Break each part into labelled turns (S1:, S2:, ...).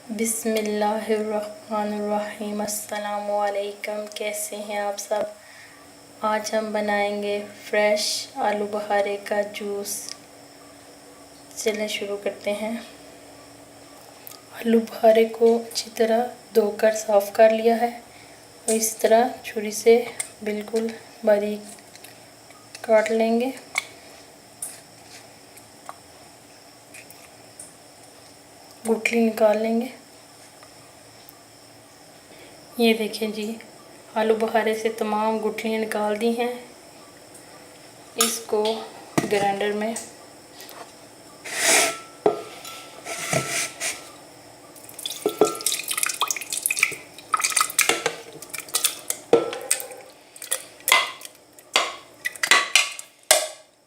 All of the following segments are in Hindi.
S1: बिस्मिल्लाहिर्रहमानिर्रहीम। अस्सलामुअलैकुम। कैसे हैं आप सब। आज हम बनाएंगे फ्रेश आलू बुखारे का जूस। चलें शुरू करते हैं। आलू बुखारे को अच्छी तरह धोकर साफ़ कर लिया है और इस तरह छुरी से बिल्कुल बारीक काट लेंगे। गुठली निकाल लेंगे। ये देखें जी, आलू बुखारे से तमाम गुठलियाँ निकाल दी हैं। इसको ग्राइंडर में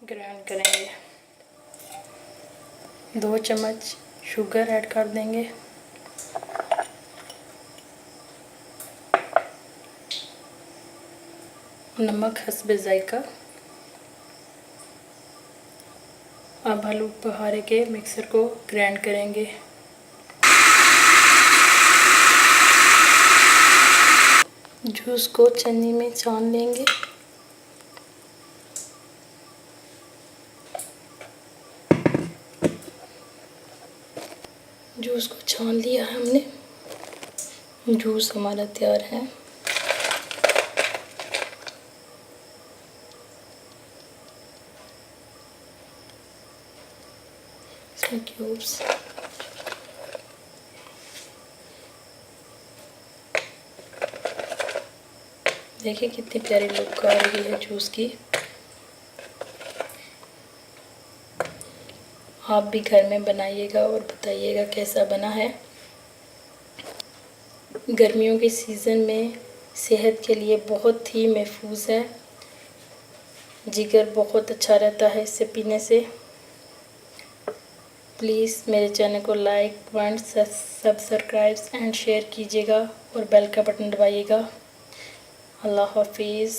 S1: ग्राइंड करेंगे। 2 चम्मच शुगर ऐड कर देंगे। नमक हस्बे जायका। अब आलू बुखारे के मिक्सर को ग्राइंड करेंगे। जूस को छन्नी में छान लेंगे। जूस को छान लिया है हमने। जूस हमारा तैयार है। इसमें क्यूब्स देखिए कितनी प्यारी लुक आ रही है जूस की। आप भी घर में बनाइएगा और बताइएगा कैसा बना है। गर्मियों के सीज़न में सेहत के लिए बहुत ही महफूज है। जिगर बहुत अच्छा रहता है इससे पीने से। प्लीज़ मेरे चैनल को like, comment, subscribe and share कीजिएगा और बेल का बटन दबाइएगा। अल्लाह हाफिज़।